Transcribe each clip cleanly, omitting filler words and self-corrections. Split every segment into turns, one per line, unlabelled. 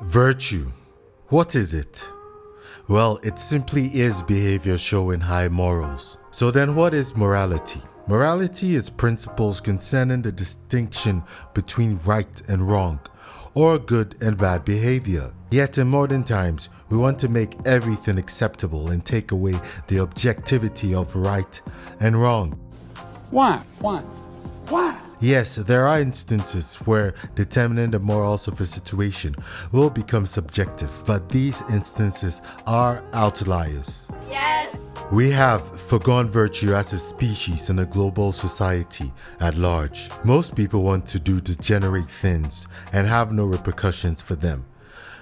Virtue. What is it? Well, it simply is behavior showing high morals. So then what is morality? Morality is principles concerning the distinction between right and wrong, or good and bad behavior. Yet in modern times, we want to make everything acceptable and take away the objectivity of right and wrong.
Why?
Yes, there are instances where determining the morals of a situation will become subjective, but these instances are outliers.
Yes!
We have forgone virtue as a species in a global society at large. Most people want to do degenerate things and have no repercussions for them.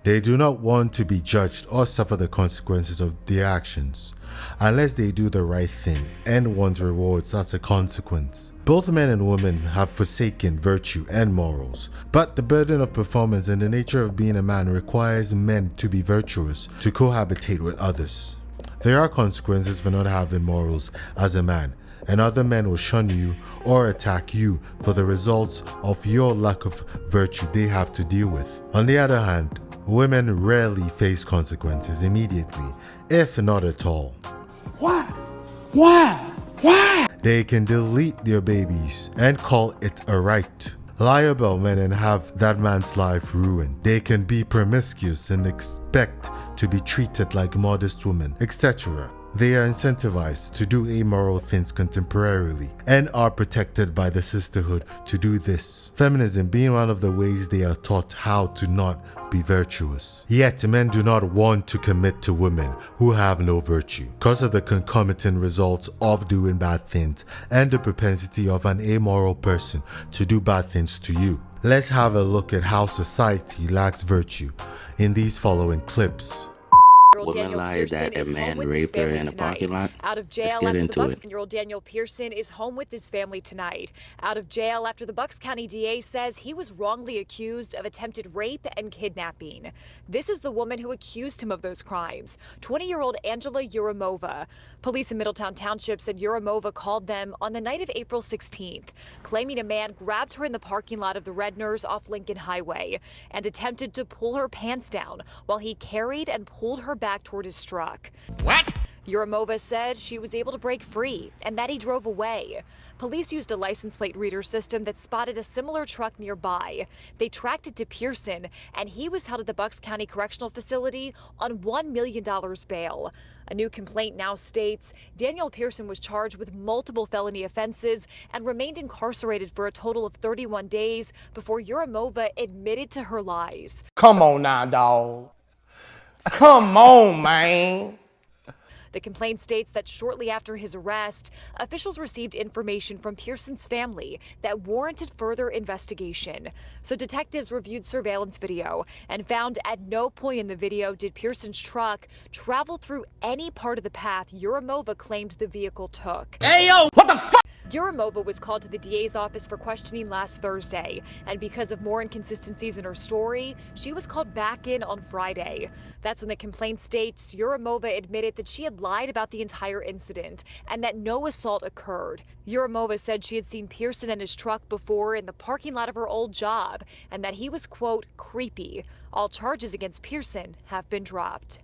They do not want to be judged or suffer the consequences of their actions, unless they do the right thing and want rewards as a consequence. Both men and women have forsaken virtue and morals, but the burden of performance and the nature of being a man requires men to be virtuous, to cohabitate with others. There are consequences for not having morals as a man, and other men will shun you or attack you for the results of your lack of virtue they have to deal with. On the other hand, women rarely face consequences immediately, if not at all.
Why?
They can delete their babies and call it a right. Lie about men and have that man's life ruined. They can be promiscuous and expect to be treated like modest women, etc. They are incentivized to do amoral things contemporarily and are protected by the sisterhood to do this. Feminism being one of the ways they are taught how to not be virtuous. Yet men do not want to commit to women who have no virtue because of the concomitant results of doing bad things and the propensity of an amoral person to do bad things to you. Let's have a look at how society lacks virtue in these following clips.
Woman lied that a man raped her in a parking lot.
Out of jail
Let's get
after the
into it.
16-year-old Daniel Pearson is home with his family tonight. Out of jail after the Bucks County DA says he was wrongly accused of attempted rape and kidnapping. This is the woman who accused him of those crimes, 20-year-old Angela Yurimova. Police in Middletown Township said Yurimova called them on the night of April 16th, claiming a man grabbed her in the parking lot of the Redners off Lincoln Highway and attempted to pull her pants down while he carried and pulled her back toward his truck.
What?
Yurimova said she was able to break free and that he drove away. Police used a license plate reader system that spotted a similar truck nearby. They tracked it to Pearson, and he was held at the Bucks County Correctional Facility on $1 million bail. A new complaint now states Daniel Pearson was charged with multiple felony offenses and remained incarcerated for a total of 31 days before Yurimova admitted to her lies.
Come on now, dawg. Come on, man.
The complaint states that shortly after his arrest, officials received information from Pearson's family that warranted further investigation. So detectives reviewed surveillance video and found at no point in the video did Pearson's truck travel through any part of the path Yurimova claimed the vehicle took.
Hey, yo, what the fuck?
Yurimova was called to the DA's office for questioning last Thursday, and because of more inconsistencies in her story, she was called back in on Friday. That's when the complaint states Yurimova admitted that she had lied about the entire incident and that no assault occurred. Yurimova said she had seen Pearson and his truck before in the parking lot of her old job and that he was, quote, creepy. All charges against Pearson have been dropped.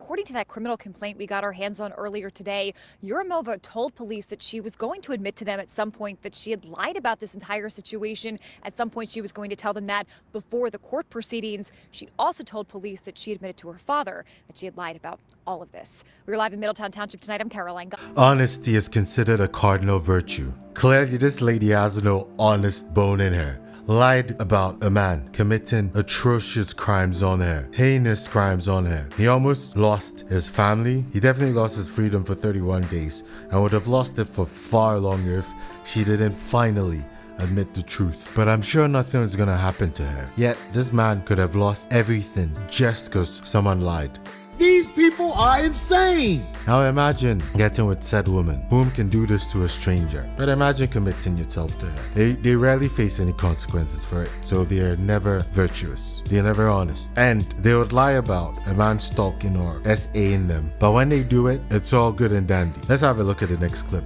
According to that criminal complaint we got our hands on earlier today, Yurimova told police that she was going to admit to them at some point that she had lied about this entire situation. At some point, she was going to tell them that before the court proceedings. She also told police that she admitted to her father that she had lied about all of this. We're live in Middletown Township tonight. I'm Caroline.
Honesty is considered a cardinal virtue. Clearly, this lady has no honest bone in her. Lied about a man committing atrocious crimes on her, heinous crimes on her. He almost lost his family. He definitely lost his freedom for 31 days and would have lost it for far longer if she didn't finally admit the truth. But I'm sure nothing is gonna happen to her. Yet this man could have lost everything just because someone lied.
These people are insane.
Now imagine getting with said woman, whom can do this to a stranger. But imagine committing yourself to her. They rarely face any consequences for it, so they are never virtuous. They are never honest. And they would lie about a man stalking or SAing them. But when they do it, it's all good and dandy. Let's have a look at the next clip.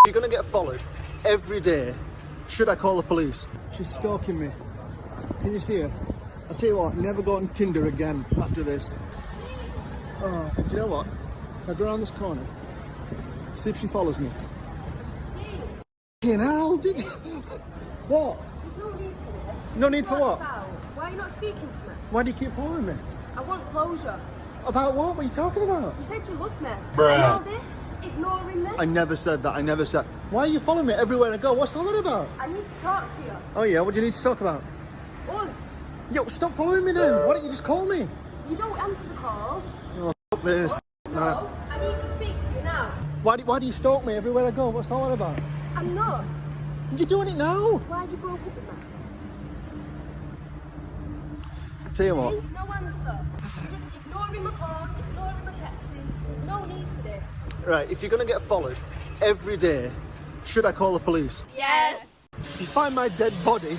You're gonna get followed every day. Should I call the police?
She's stalking me. Can you see her?
I'll tell you what, never go on Tinder again after this. Oh, do you know what? If I go around this corner, see if she follows me. Hell, did you? What?
There's no need for this.
No need for what?
Why are you not speaking to me?
Why do you keep following me?
I want closure.
About what? What are you talking about?
You said you loved me.
Bruh.
And all this, ignoring me.
I never said that. I never said. Why are you following me everywhere I go? What's all that about?
I need to talk to you.
Oh yeah, what do you need to talk about?
Us.
Yo, stop following me then. Why don't you just call me?
You don't answer the calls.
Oh, f this.
No, I need to speak to you now.
Why do you stalk me everywhere I go? What's all that about?
I'm not.
You're doing it now.
Why you broke up with me?
Tell you what.
See? No answer. You're just ignoring my calls, ignoring my texts. There's no need for this.
Right, if you're gonna get followed every day, should I call the police?
Yes.
If you find my dead body,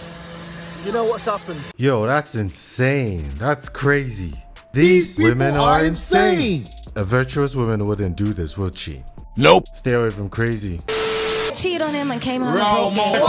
you know what's happened.
Yo, that's insane. That's crazy. These women
people
are
are
insane.
insane.
A virtuous woman wouldn't do this, would she?
Nope.
Stay away from crazy.
Cheated on him and came home and broke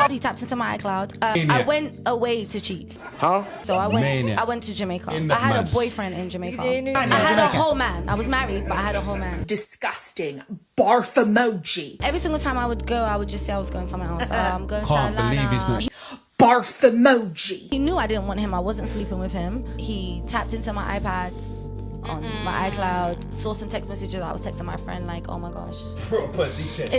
it. He tapped into my iCloud. I went away to cheat.
Huh?
So I went to Jamaica. I had a boyfriend in Jamaica. I had a whole man. I was married, but I had a whole man.
Disgusting. Barf emoji.
Every single time I would go, I would just say I was going somewhere else. I'm going to Atlanta.
Can't believe he's not.
Barf emoji.
He knew I didn't want him. I wasn't sleeping with him. He tapped into my iPad on my iCloud, saw some text messages. I was texting my friend like, oh my gosh,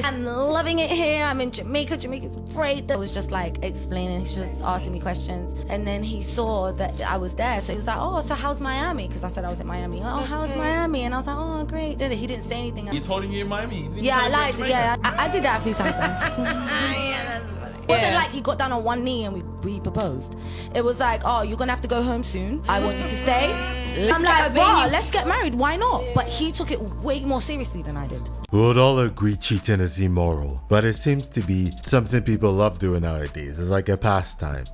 I'm loving it here. I'm in Jamaica. Jamaica's great. I was just like explaining, he's just asking me questions. And then he saw that I was there. So he was like, oh, so how's Miami? Because I said I was in Miami. Oh, how's Miami? And I was like, oh, great. He didn't say anything.
You told him you're in Miami?
Yeah, I lied. Yeah, I did that a few times. It wasn't like he got down on one knee and we proposed. It was like, oh, you're gonna have to go home soon. I want you to stay. I'm like, bro, let's get married. Why not? But he took it way more seriously than I did.
We would all agree cheating is immoral, but it seems to be something people love doing nowadays. It's like a pastime.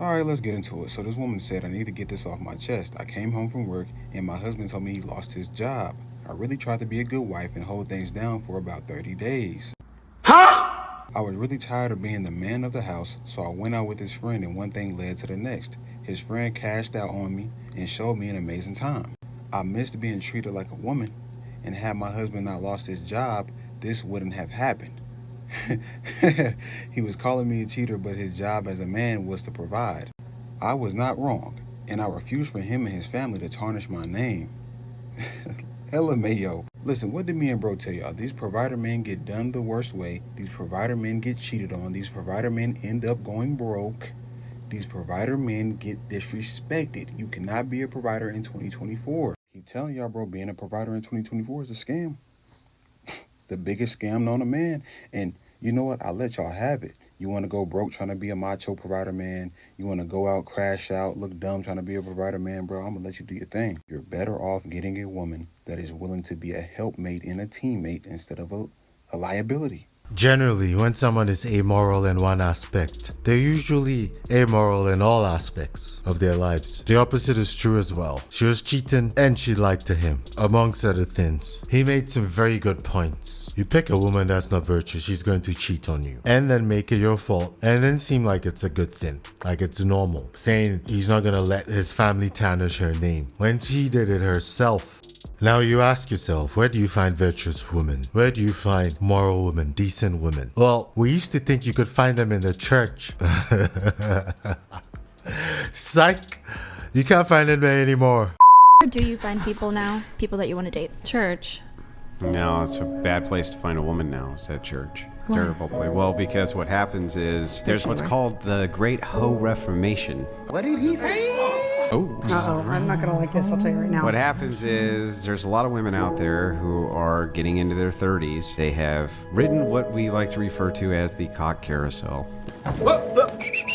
Alright, let's get into it. So this woman said, I need to get this off my chest. I came home from work and my husband told me he lost his job. I really tried to be a good wife and hold things down for about 30 days. Huh? I was really tired of being the man of the house, so I went out with his friend and one thing led to the next. His friend cashed out on me and showed me an amazing time. I missed being treated like a woman, and had my husband not lost his job, this wouldn't have happened. He was calling me a cheater, but his job as a man was to provide. I was not wrong, and I refused for him and his family to tarnish my name. LMAO. Listen, what did me and bro tell y'all? These provider men get done the worst way. These provider men get cheated on. These provider men end up going broke. These provider men get disrespected. You cannot be a provider in 2024. Keep telling y'all, bro, being a provider in 2024 is a scam. The biggest scam known to man. And you know what? I'll let y'all have it. You want to go broke trying to be a macho provider man. You want to go out, crash out, look dumb trying to be a provider man, bro. I'm going to let you do your thing. You're better off getting a woman that is willing to be a helpmate and a teammate instead of a liability.
Generally, when someone is amoral in one aspect, they're usually amoral in all aspects of their lives. The opposite is true as well. She was cheating and she lied to him, amongst other things. He made some very good points. You pick a woman that's not virtuous, she's going to cheat on you, and then make it your fault, and then seem like it's a good thing, like it's normal, saying he's not gonna let his family tarnish her name, when she did it herself. Now you ask yourself, where do you find virtuous women? Where do you find moral women, decent women? Well, we used to think you could find them in the church. Psych! You can't find them there anymore.
Where do you find people now? People that you want to date? Church.
No, it's a bad place to find a woman now. It's at church.
Why?
Terrible place. Well, because what happens is there's what's called the Great Hoe Reformation.
What did he say?
Oh.
Uh-oh, I'm not gonna like this, I'll tell you right now.
What happens is there's a lot of women out there who are getting into their 30s. They have ridden what we like to refer to as the cock carousel.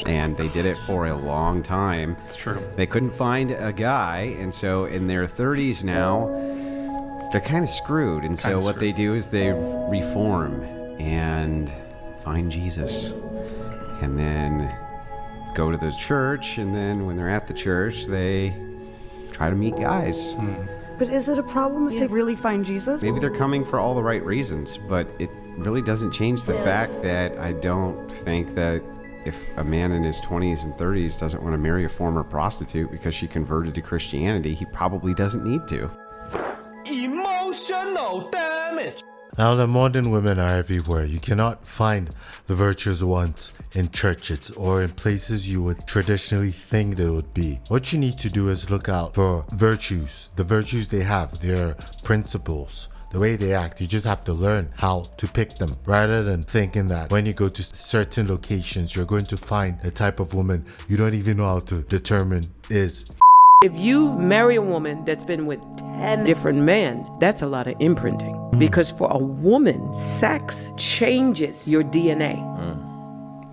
And they did it for a long time.
It's true.
They couldn't find a guy, and so in their 30s now, they're kind of screwed. And so what they do is they reform and find Jesus. And then go to the church, and then when they're at the church, they try to meet guys.
But is it a problem if they really find Jesus?
Maybe they're coming for all the right reasons, but it really doesn't change the fact that I don't think that if a man in his 20s and 30s doesn't want to marry a former prostitute because she converted to Christianity, he probably doesn't need to.
Emotional damage.
Now, the modern women are everywhere. You cannot find the virtuous ones in churches or in places you would traditionally think they would be. What you need to do is look out for virtues, the virtues they have, their principles, the way they act. You just have to learn how to pick them rather than thinking that when you go to certain locations, you're going to find a type of woman you don't even know how to determine is.
If you marry a woman that's been with 10 different men, that's a lot of imprinting. Because for a woman, sex changes your DNA.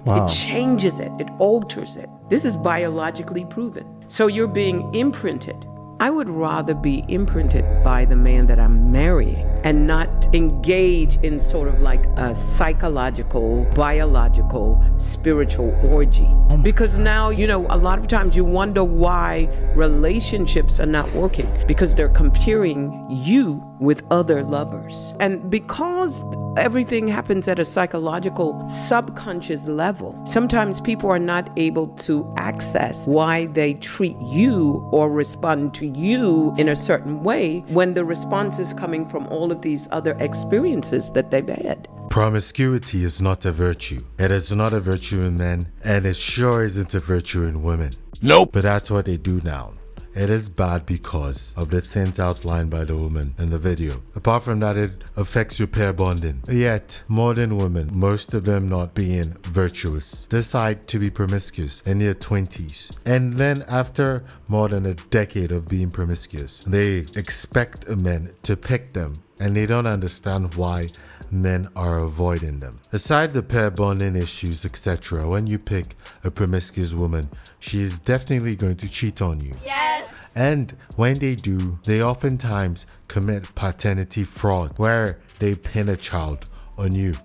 Wow.
It changes it. It alters it. This is biologically proven. So you're being imprinted. I would rather be imprinted by the man that I'm marrying and not engage in sort of like a psychological, biological, spiritual orgy. Because now, you know, a lot of times you wonder why relationships are not working because they're comparing you with other lovers. And because everything happens at a psychological, subconscious level, sometimes people are not able to access why they treat you or respond to you in a certain way when the response is coming from all of these other experiences that they've had.
Promiscuity is not a virtue. It is not a virtue in men, and it sure isn't a virtue in women. Nope. But that's what they do now. It is bad because of the things outlined by the woman in the video. Apart from that, it affects your pair bonding. Yet, modern women, most of them not being virtuous, decide to be promiscuous in their 20s. And then after more than a decade of being promiscuous, they expect men to pick them, and they don't understand why men are avoiding them. Aside the pair bonding issues, etc., when you pick a promiscuous woman, she is definitely going to cheat on you.
Yes.
And when they do, they oftentimes commit paternity fraud, where they pin a child on you.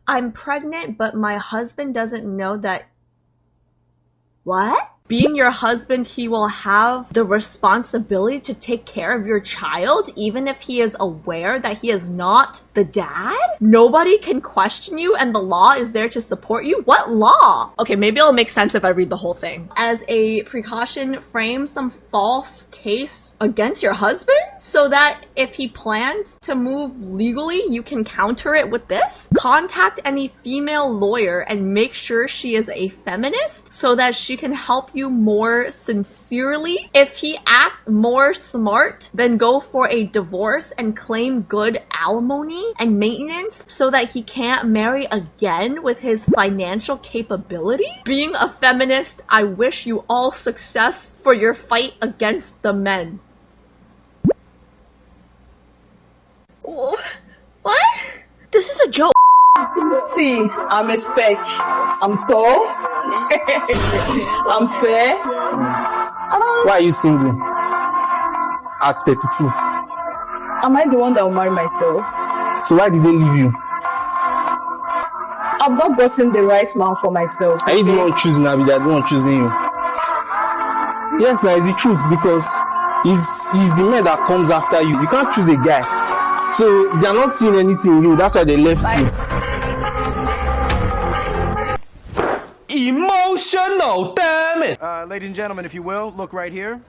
I'm pregnant, but my husband doesn't know that. What? Being your husband, he will have the responsibility to take care of your child, even if he is aware that he is not the dad? Nobody can question you and the law is there to support you? What law? Okay, maybe it'll make sense if I read the whole thing. As a precaution, frame some false case against your husband so that if he plans to move legally, you can counter it with this. Contact any female lawyer and make sure she is a feminist so that she can help you more sincerely. If he acts more smart, then go for a divorce and claim good alimony and maintenance so that he can't marry again with his financial capability. Being a feminist, I wish you all success for your fight against the men. What? This is a joke.
See, I'm a spec. I'm tall. I'm fair.
Why are you single? At 32.
Am I the one that will marry myself?
So why did they leave you?
I've not gotten the right man for myself.
Are you the one choosing Abi? They are the one choosing you. Yes, now it's the truth because he's the man that comes after you. You can't choose a guy. So they are not seeing anything in you. That's why they left you.
Emotional damage.
Ladies and gentlemen, if you will, look right here.